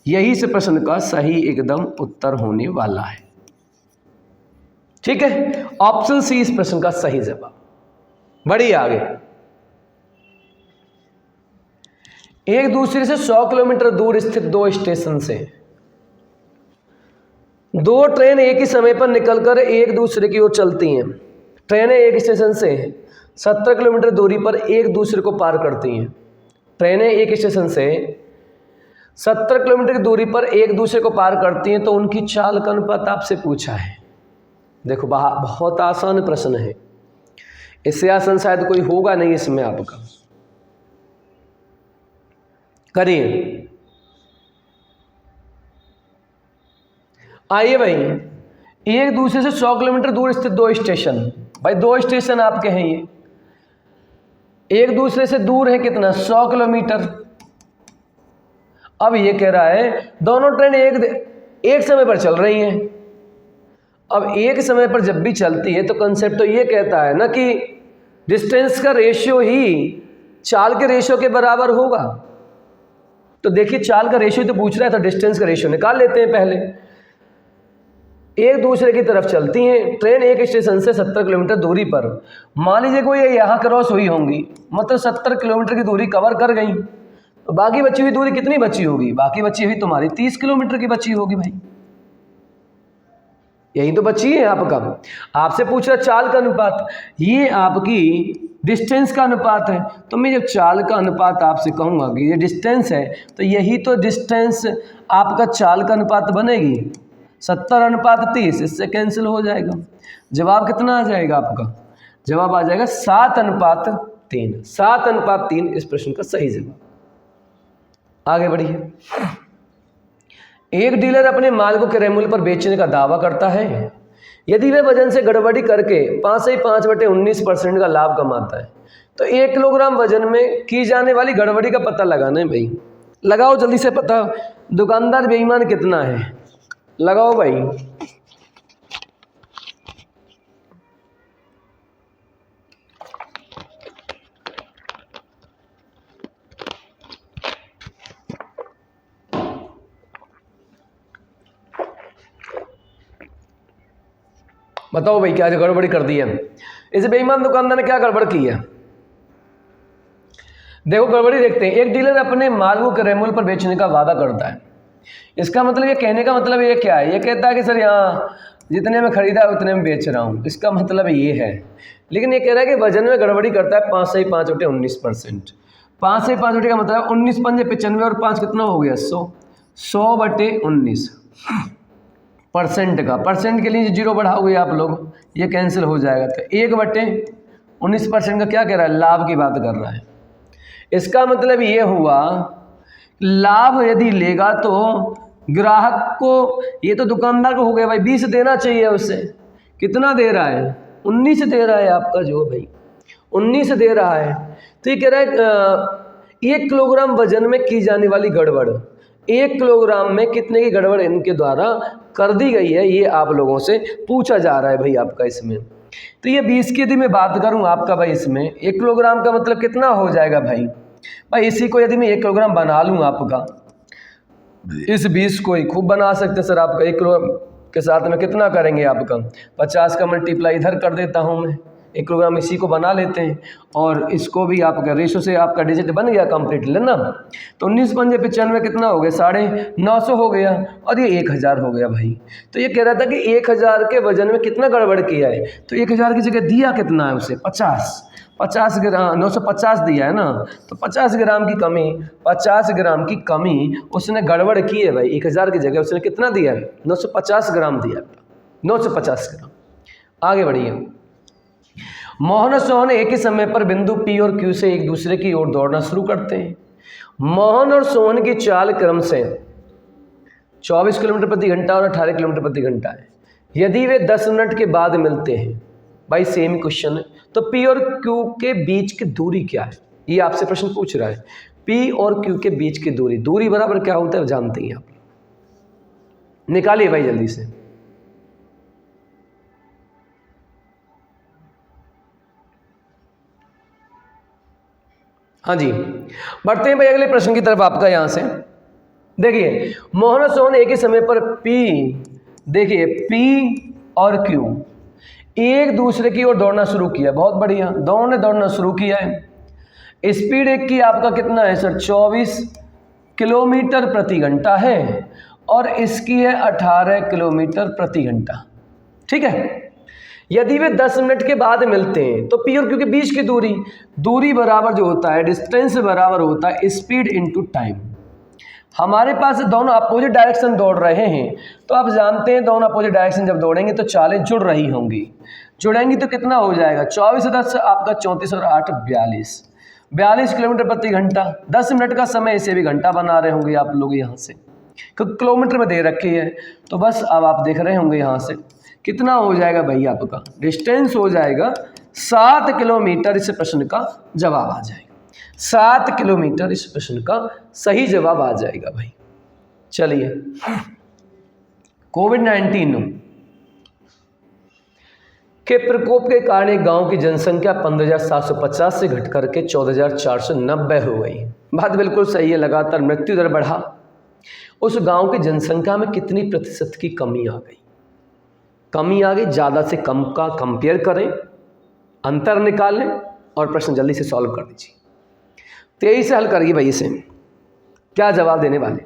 यही से प्रश्न का सही एकदम उत्तर होने वाला है। ठीक है, ऑप्शन सी इस प्रश्न का सही जवाब। बढ़िए आगे। एक दूसरे से 100 किलोमीटर दूर स्थित 2 स्टेशन से 2 ट्रेन एक ही समय पर निकलकर एक दूसरे की ओर चलती हैं। ट्रेनें एक स्टेशन से 70 किलोमीटर दूरी पर एक दूसरे को पार करती हैं। ट्रेनें एक स्टेशन से 70 किलोमीटर की दूरी पर एक दूसरे को पार करती हैं, तो उनकी चाल का अनुपात आपसे पूछा है। देखो बहुत आसान प्रश्न है, इससे आसान शायद कोई होगा नहीं इसमें आपका। करिए, आइए भाई, एक दूसरे से 100 किलोमीटर दूर स्थित दो स्टेशन, भाई दो स्टेशन आपके हैं, ये एक दूसरे से दूर है कितना, 100 किलोमीटर। अब ये कह रहा है दोनों ट्रेन एक समय पर चल रही हैं। अब एक समय पर जब भी चलती है तो कंसेप्ट तो ये कहता है ना कि डिस्टेंस का रेशियो ही चाल के रेशियो के बराबर होगा। तो देखिए चाल का रेशियो तो पूछ रहा है, तो डिस्टेंस का रेशियो निकाल लेते हैं पहले। एक दूसरे की तरफ चलती हैं ट्रेन एक स्टेशन से 70 किलोमीटर दूरी पर। मान लीजिए कोई यहाँ क्रॉस हुई होंगी, मतलब 70 किलोमीटर की दूरी कवर कर गई, तो बाकी बची हुई दूरी कितनी बची होगी, बाकी बची हुई तुम्हारी 30 किलोमीटर की बची होगी भाई, यही तो बची है आपका। आपसे पूछ रहा चाल का अनुपात, ये आपकी डिस्टेंस का अनुपात है। तो मैं जब चाल का अनुपात आपसे कहूँगा कि ये डिस्टेंस है, तो यही तो डिस्टेंस आपका चाल का अनुपात बनेगी। 70:30, इससे कैंसिल हो जाएगा। जवाब कितना आ जाएगा आपका, जवाब आ जाएगा 7:3। 7:3 इस प्रश्न का सही जवाब। आगे बढ़िए। एक डीलर अपने माल को क्रय मूल्य पर बेचने का दावा करता है। यदि वह वजन से गड़बड़ी करके 5/19% का लाभ कमाता है, तो 1 किलोग्राम वजन में की जाने वाली गड़बड़ी का पता लगाना है भाई। लगाओ जल्दी से पता, दुकानदार बेईमान कितना है, लगाओ भाई। बताओ भाई क्या गड़बड़ी कर दी है इस बेईमान दुकानदार ने, क्या गड़बड़ की है। देखो गड़बड़ी देखते हैं। एक डीलर अपने माल को क्रय मूल्य पर बेचने का वादा करता है। इसका मतलब ये कहने का मतलब ये क्या है, ये कहता है कि सर यहाँ जितने में खरीदा उतने में बेच रहा हूँ, इसका मतलब ये है। लेकिन ये कह रहा है कि वजन में गड़बड़ी करता है 5/5 5/5 का मतलब 19 पंजे 95 और 5 कितना हो गया 100। 100/19 परसेंट का, परसेंट के लिए 0 बढ़ाओगे आप लोग, ये कैंसिल हो जाएगा। तो 1/19% का क्या कह रहा है, लाभ की बात कर रहा है। इसका मतलब ये हुआ लाभ यदि लेगा तो ग्राहक को, ये तो दुकानदार को हो गया भाई 20 देना चाहिए उससे। कितना दे रहा है, 19 दे रहा है आपका जो भाई 19 दे रहा है। तो ये कह रहा है 1 किलोग्राम वजन में की जाने वाली गड़बड़, 1 किलोग्राम में कितने की गड़बड़ इनके द्वारा कर दी गई है, ये आप लोगों से पूछा जा रहा है भाई आपका इसमें। तो ये 20 की यदि मैं बात करूं आपका भाई, इसमें 1 किलोग्राम का मतलब कितना हो जाएगा भाई। इसी को यदि मैं 1 किलोग्राम बना लूँ आपका, इस 20 को ही खूब बना सकते सर। आपका 1 किलो के साथ में कितना करेंगे आपका 50 का मल्टीप्लाई इधर कर देता हूँ मैं, 1 किलोग्राम इसी को बना लेते हैं और इसको भी आपका रेशो से आपका डिजिट बन गया कंप्लीट लेना। तो 19 पंजे 95 कितना हो गया 950 हो गया और ये 1000 हो गया भाई। तो ये कह रहा था कि 1000 के वजन में कितना गड़बड़ किया है, तो 1000 की जगह दिया कितना है उसे 50 ग्राम, 950 दिया है ना, तो 50 ग्राम की कमी, 50 ग्राम की कमी उसने गड़बड़ की है भाई। 1000 की जगह उसने कितना दिया है 950 ग्राम दिया, 950 ग्राम। आगे बढ़िए। मोहन और सोहन एक ही समय पर बिंदु P और Q से एक दूसरे की ओर दौड़ना शुरू करते हैं। मोहन और सोहन की चाल क्रम से 24 किलोमीटर प्रति घंटा और 18 किलोमीटर प्रति घंटा है। यदि वे 10 मिनट के बाद मिलते हैं, भाई सेम क्वेश्चन है, तो P और Q के बीच की दूरी क्या है, ये आपसे प्रश्न पूछ रहा है। P और Q के बीच की दूरी बराबर क्या होता है जानते हैं आप, निकालिए भाई जल्दी से। हाँ जी, बढ़ते हैं भाई अगले प्रश्न की तरफ आपका। यहाँ से देखिए, मोहन और सोहन एक ही समय पर देखिए P और Q एक दूसरे की ओर दौड़ना शुरू किया। बहुत बढ़िया, दोनों ने दौड़ना शुरू किया है। स्पीड एक की आपका कितना है सर 24 किलोमीटर प्रति घंटा है और इसकी है 18 किलोमीटर प्रति घंटा। ठीक है, यदि वे 10 मिनट के बाद मिलते हैं तो पी और क्यू के बीच की दूरी बराबर जो होता है, डिस्टेंस बराबर होता है स्पीड इनटू टाइम। हमारे पास दोनों अपोजिट डायरेक्शन दौड़ रहे हैं, तो आप जानते हैं दोनों अपोजिट डायरेक्शन जब दौड़ेंगे तो चालें जुड़ रही होंगी। जुड़ेंगी तो कितना हो जाएगा, 24 10 आपका 34 और 8 42 किलोमीटर प्रति घंटा। 10 मिनट का समय, इसे भी घंटा बना रहे होंगे आप लोग यहाँ से, क्योंकि किलोमीटर में दे रखी है। तो बस अब आप देख रहे होंगे यहाँ से कितना हो जाएगा भाई, आपका डिस्टेंस हो जाएगा 7 किलोमीटर। इस प्रश्न का जवाब आ जाएगा 7 किलोमीटर, इस प्रश्न का सही जवाब आ जाएगा भाई। चलिए, कोविड-19 के प्रकोप के कारण एक गांव की जनसंख्या 15,750 से घटकर के 14,490 हो गई। बात बिल्कुल सही है, लगातार मृत्यु दर बढ़ा। उस गांव की जनसंख्या में कितनी प्रतिशत की कमी आ गई? कमी आ गई, ज़्यादा से कम का कंपेयर करें, अंतर निकालें और प्रश्न जल्दी से सॉल्व कर दीजिए। तेजी से हल करिए भाई, इसे क्या जवाब देने वाले?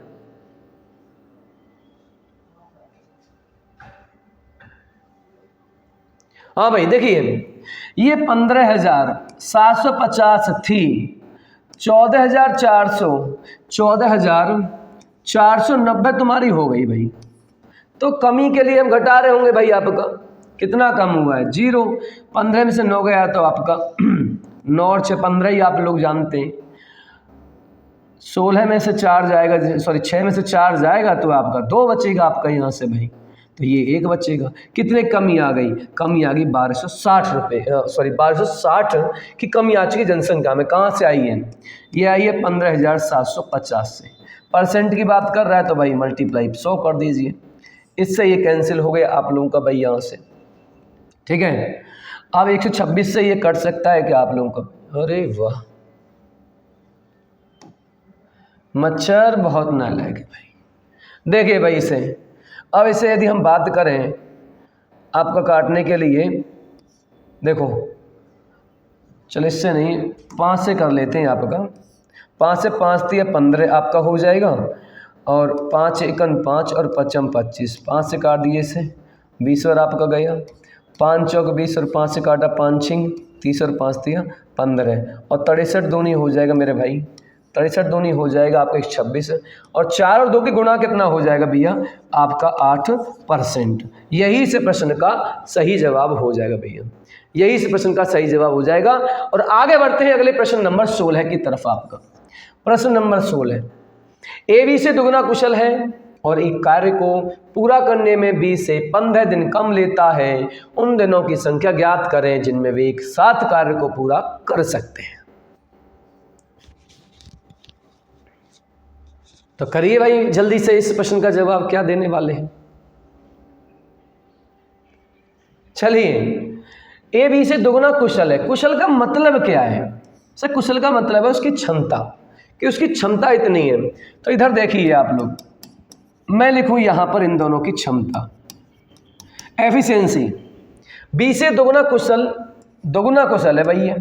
हाँ भाई देखिए, ये 15,750 थी, 14,400, 14,490 तुम्हारी हो गई भाई। तो कमी के लिए हम घटा रहे होंगे भाई, आपका कितना कम हुआ है? 0। 15 में से 9 गया तो आपका 9 और 6 15 ही आप लोग जानते हैं। 16 में से 4 जाएगा, सॉरी 6 में से 4 जाएगा तो आपका 2 बचेगा आपका यहाँ से भाई, तो ये 1 बचेगा। कितने कमी आ गई? कमी आ गई 1260 रुपये, सॉरी 1260 की कमी आ चुकी जनसंख्या में। कहाँ से आई है? ये आई है 15,750 से। परसेंट की बात कर रहा है तो भाई मल्टीप्लाई 100 कर दीजिए, इससे ये कैंसिल हो गया आप लोगों का भाई यहाँ से। ठीक है, अब 126 से ये कट सकता है क्या आप लोगों का? अरे वाह, मच्छर बहुत नालायक है भाई। देखिए भाई इसे, अब इसे यदि हम बात करें आपका काटने के लिए, देखो चलो इससे नहीं, 5 से कर लेते हैं आपका। 5 से 5 दिया 15 आपका हो जाएगा, और 5 एकन 5 और 5 25, 5 से काट दिए इसे, 20 और आपका गया। 5 चौक 20 और 5 से काटा 5 छिंग 30 और 5 दिया 15, और 63 दूनी हो जाएगा मेरे भाई, 63 दूनी हो जाएगा आपका 126, और 4 और 2 की गुणा कितना हो जाएगा भैया आपका 8%। यही से प्रश्न का सही जवाब हो जाएगा भैया, यही से प्रश्न का सही जवाब हो जाएगा। और आगे बढ़ते हैं अगले प्रश्न नंबर 16 की तरफ। आपका प्रश्न नंबर 16, ए बी से दुगना कुशल है और एक कार्य को पूरा करने में 20 से 15 दिन कम लेता है, उन दिनों की संख्या ज्ञात करें जिनमें वे एक साथ कार्य को पूरा कर सकते हैं। तो करिए भाई जल्दी से, इस प्रश्न का जवाब क्या देने वाले हैं? चलिए, ए बी से दुगना कुशल है। कुशल का मतलब क्या है? सर कुशल का मतलब है उसकी क्षमता, कि उसकी क्षमता इतनी है। तो इधर देखिए आप लोग, मैं लिखूं यहां पर इन दोनों की क्षमता, एफिशिएंसी। बी से दुगना कुशल है भैया।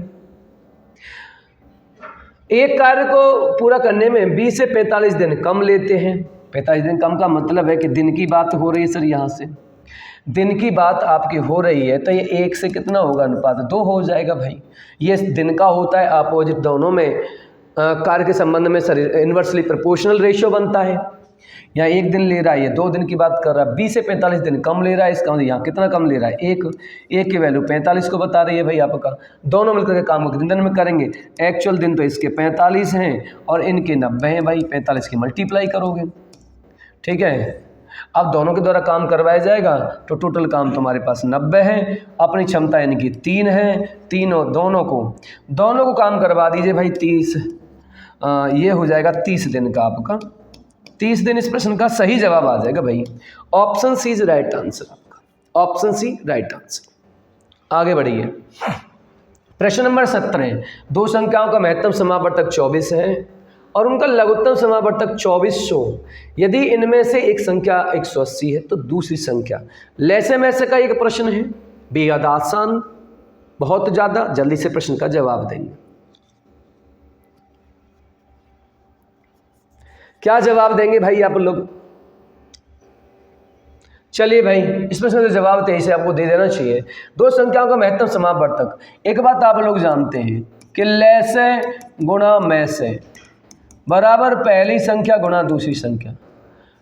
एक कार्य को पूरा करने में 20 से 45 दिन कम लेते हैं। 45 दिन कम का मतलब है कि दिन की बात हो रही है सर, यहाँ से दिन की बात आपकी हो रही है, तो ये 1 से कितना होगा अनुपात? 2 हो जाएगा भाई। ये दिन का होता है, अपोजिट दोनों में कार्य के संबंध में सर इन्वर्सली प्रोपोर्शनल रेशियो बनता है। यहाँ 1 दिन ले रहा है, ये 2 दिन की बात कर रहा है। 20 से 45 दिन कम ले रहा है, इसका मतलब यहाँ कितना कम ले रहा है? 1 की वैल्यू 45 को बता रही है भाई आपका। दोनों मिलकर के काम को कितने दिन में करेंगे? एक्चुअल दिन तो इसके 45 हैं और इनके 90 हैं भाई, 45 की मल्टीप्लाई करोगे। ठीक है, अब दोनों के द्वारा काम करवाया जाएगा तो टोटल काम तुम्हारे पास 90 है। अपनी क्षमता इनकी 3 है, दोनों को काम करवा दीजिए भाई 30, ये हो जाएगा 30 दिन का आपका। 30 दिन इस प्रश्न का सही जवाब आ जाएगा भाई। Option C is right answer आपका, ऑप्शन सी राइट आंसर। आगे बढ़िए, प्रश्न नंबर 17, दो संख्याओं का महत्तम समावर्तक 24 है और उनका लघुत्तम समावर्तक 2400। यदि इनमें से एक संख्या 180 है तो दूसरी संख्या लैसे में से का एक प्रश्न है। बेहद आसान, बहुत ज़्यादा, जल्दी से प्रश्न का जवाब देंगे। क्या जवाब देंगे भाई आप लोग? चलिए भाई, इस प्रश्न का जवाब 23 आपको दे देना चाहिए। दो संख्याओं का महत्तम समापवर्तक। एक बात आप लोग जानते हैं कि लय से गुणा में से बराबर पहली संख्या गुणा दूसरी संख्या।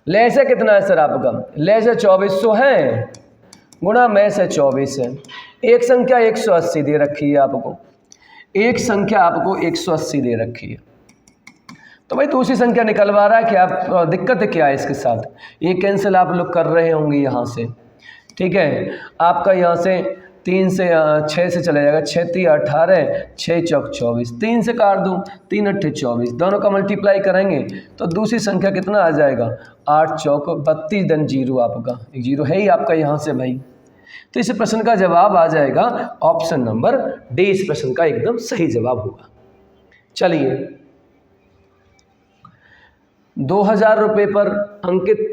लय से कितना है सर आपका? लय से 2400 है गुणा में से 24 है। एक संख्या 180 दे रखी है आपको, एक संख्या आपको 180 दे रखी है। तो भाई दूसरी संख्या निकलवा रहा है, क्या दिक्कत है क्या है इसके साथ? ये कैंसिल आप लोग कर रहे होंगे यहाँ से, ठीक है। आपका यहाँ से 3 से 6 से चला जाएगा, 6 3 18, 6 चौक 24, 3 से काट दूँ, 3 8 24, दोनों का मल्टीप्लाई करेंगे तो दूसरी संख्या कितना आ जाएगा? 8 चौक 32, देन 0 आपका, 0 है ही आपका यहाँ से भाई। तो इस प्रश्न का जवाब आ जाएगा ऑप्शन नंबर डी, इस प्रश्न का एकदम सही जवाब होगा। चलिए, 2000 रुपये पर अंकित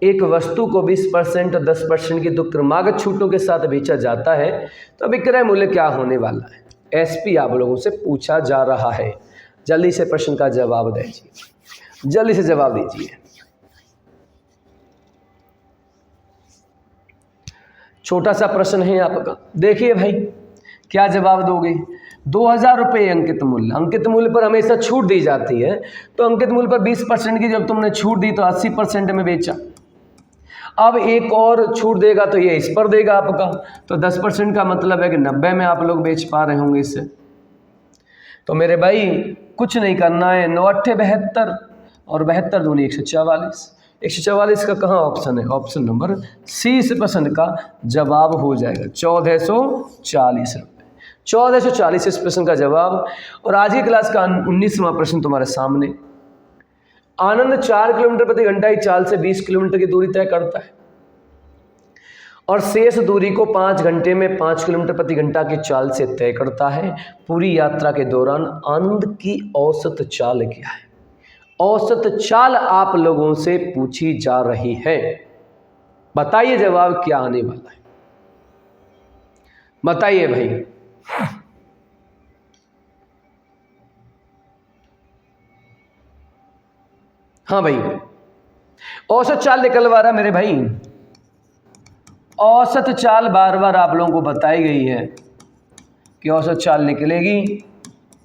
एक वस्तु को 20% और 10% की दो क्रमागत छूटों के साथ बेचा जाता है, तो विक्रय मूल्य क्या होने वाला है? एसपी आप लोगों से पूछा जा रहा है। जल्दी से प्रश्न का जवाब दीजिए, जल्दी से जवाब दीजिए। छोटा सा प्रश्न है आपका, देखिए भाई क्या जवाब दोगे। 2000 रुपये अंकित मूल्य, अंकित मूल्य पर हमेशा छूट दी जाती है, तो अंकित मूल्य पर 20% की जब तुमने छूट दी तो 80% में बेचा। अब एक और छूट देगा तो ये इस पर देगा आपका, तो 10% का मतलब है कि 90 में आप लोग बेच पा रहे होंगे इससे। तो मेरे भाई कुछ नहीं करना है, 9 8 72 और 72 दूनी 144। 144 का कहाँ ऑप्शन है? ऑप्शन नंबर सी इस प्रश्न का जवाब हो जाएगा 1440 रुपये। 1440 इस प्रश्न का जवाब। और आज की क्लास का 19वां प्रश्न तुम्हारे सामने। आनंद 4 किलोमीटर प्रति घंटा की चाल से 20 किलोमीटर की दूरी तय करता है और शेष दूरी को 5 घंटे में 5 किलोमीटर प्रति घंटा की चाल से तय करता है। पूरी यात्रा के दौरान आनंद की औसत चाल क्या है? औसत चाल आप लोगों से पूछी जा रही है। बताइए जवाब क्या आने वाला है, बताइए भाई। हाँ भाई, औसत चाल निकलवा रहा मेरे भाई। औसत चाल बार बार आप लोगों को बताई गई है कि औसत चाल निकलेगी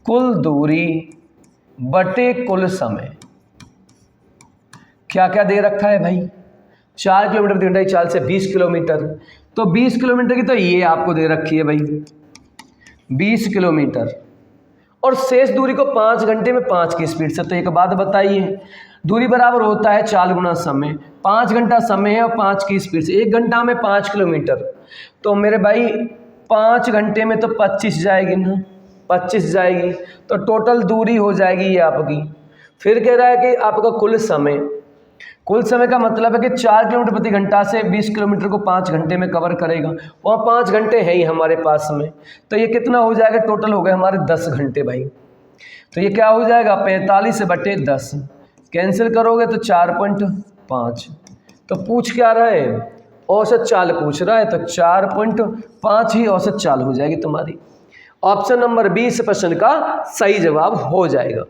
कुल दूरी बटे कुल समय। क्या क्या दे रखा है भाई? 4 किलोमीटर प्रति घंटा की चाल से 20 किलोमीटर, तो 20 किलोमीटर की तो ये आपको दे रखी है भाई 20 किलोमीटर, और शेष दूरी को 5 घंटे में 5 की स्पीड से। तो एक बात बताइए, दूरी बराबर होता है 4 गुना समय। 5 घंटा समय है और 5 की स्पीड से, 1 घंटा में 5 किलोमीटर, तो मेरे भाई 5 घंटे में तो 25 जाएगी ना, 25 जाएगी, तो टोटल दूरी हो जाएगी ये आपकी। फिर कह रहा है कि आपका कुल समय, कुल समय का मतलब है कि 4 किलोमीटर प्रति घंटा से 20 किलोमीटर को 5 घंटे में कवर करेगा। वहाँ 5 घंटे है ही हमारे पास में, तो ये कितना हो जाएगा? टोटल हो गए हमारे 10 घंटे भाई। तो ये क्या हो जाएगा? 45 बटे 10, कैंसिल करोगे तो 4.5। तो पूछ क्या रहा है? औसत चाल पूछ रहा है, तो 4.5 ही औसत चाल हो जाएगी तुम्हारी। ऑप्शन नंबर 20 प्रश्न का सही जवाब हो जाएगा।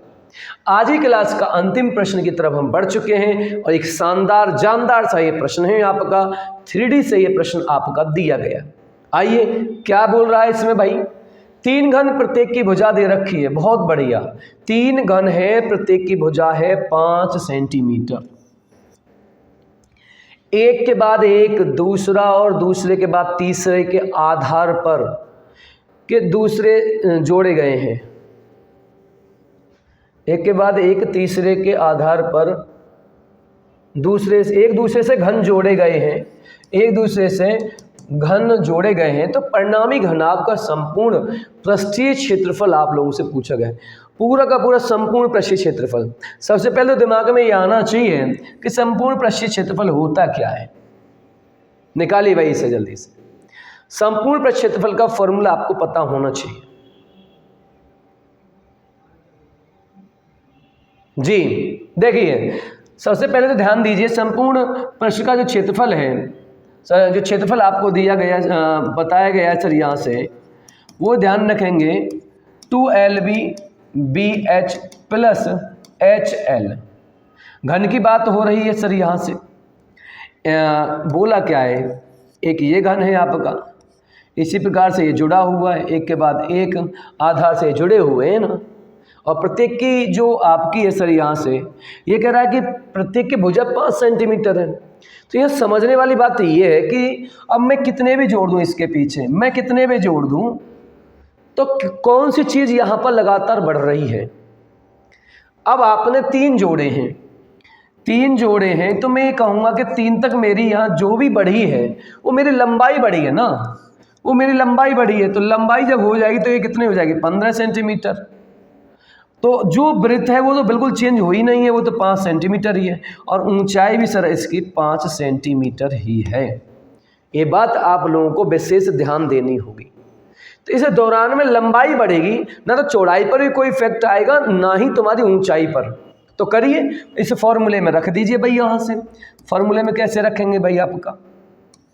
आज ही क्लास का अंतिम प्रश्न की तरफ हम बढ़ चुके हैं और एक शानदार जानदार सा ये प्रश्न है आपका, 3D से ये प्रश्न आपका दिया गया। आइए क्या बोल रहा है इसमें भाई? 3 घन प्रत्येक की भुजा दे रखी है, बहुत बढ़िया। 3 घन है, प्रत्येक की भुजा है 5 सेंटीमीटर। एक के बाद एक दूसरा और दूसरे के बाद तीसरे के आधार पर के दूसरे जोड़े गए हैं। एक के बाद एक तीसरे के आधार पर दूसरे से, एक दूसरे से घन जोड़े गए हैं, एक दूसरे से घन जोड़े गए हैं, तो परिणामी घनाभ का संपूर्ण पृष्ठीय क्षेत्रफल आप लोगों से पूछा गया है। पूरा का पूरा संपूर्ण पृष्ठीय क्षेत्रफल। सबसे पहले तो दिमाग में ये आना चाहिए कि संपूर्ण पृष्ठीय क्षेत्रफल होता क्या है। निकालिए भाई इसे जल्दी से। संपूर्ण पृष्ठीय क्षेत्रफल का फॉर्मूला आपको पता होना चाहिए जी। देखिए सबसे पहले तो ध्यान दीजिए, संपूर्ण पृष्ठ का जो क्षेत्रफल है, जो क्षेत्रफल आपको दिया गया बताया गया सर यहाँ से, वो ध्यान रखेंगे 2LB BH प्लस HL। घन की बात हो रही है सर यहाँ से। बोला क्या है, एक ये घन है आपका, इसी प्रकार से ये जुड़ा हुआ है, एक के बाद एक आधार से जुड़े हुए हैं ना, और प्रत्येक की जो आपकी है सर यहाँ से ये कह रहा है कि प्रत्येक की भुजा 5 सेंटीमीटर है। तो यह समझने वाली बात ये है कि अब मैं कितने भी जोड़ दूँ इसके पीछे, मैं कितने भी जोड़ दूँ तो कौन सी चीज़ यहाँ पर लगातार बढ़ रही है। अब आपने 3 जोड़े हैं, 3 जोड़े हैं, तो मैं ये कहूँगा कि 3 तक मेरी यहाँ जो भी बढ़ी है वो मेरी लंबाई बढ़ी है ना, वो मेरी लंबाई बढ़ी है। तो लंबाई जब हो जाएगी तो ये कितनी हो जाएगी, 15 सेंटीमीटर। तो जो वृत्त है वो तो बिल्कुल चेंज हो ही नहीं है, वो तो 5 सेंटीमीटर ही है, और ऊंचाई भी सर इसकी 5 सेंटीमीटर ही है। ये बात आप लोगों को विशेष ध्यान देनी होगी। तो इस दौरान में लंबाई बढ़ेगी, ना तो चौड़ाई पर भी कोई इफेक्ट आएगा, ना ही तुम्हारी ऊंचाई पर। तो करिए, इस फॉर्मूले में रख दीजिए भाई। यहाँ से फॉर्मूले में कैसे रखेंगे भाई, आपका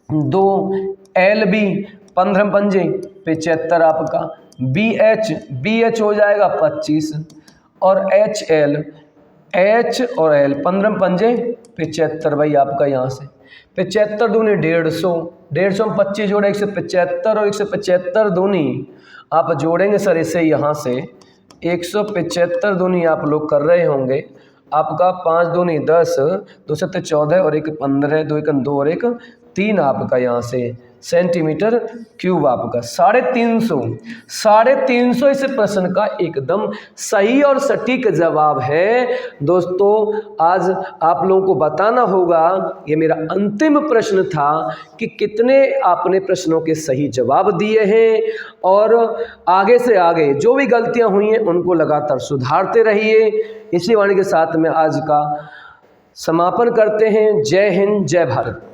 2LB 15 पंजे 75 आपका, BH हो जाएगा 25, और HL H और L 15 पंजे 75 भाई आपका। यहाँ से 75 दूनी 150, 150 में 25 जोड़े 175, और 175 दूनी आप जोड़ेंगे सर इसे यहाँ से 175 दूनी आप लोग कर रहे होंगे आपका, 5 दूनी 10, 2 7 14, और 1 15, 2 1 2 और 1 3 आपका यहाँ से सेंटीमीटर क्यूब आपका 350 इस प्रश्न का एकदम सही और सटीक जवाब है। दोस्तों आज आप लोगों को बताना होगा, ये मेरा अंतिम प्रश्न था कि कितने आपने प्रश्नों के सही जवाब दिए हैं, और आगे से आगे जो भी गलतियां हुई हैं उनको लगातार सुधारते रहिए। इसी वाणी के साथ में आज का समापन करते हैं। जय हिंद, जय भारत।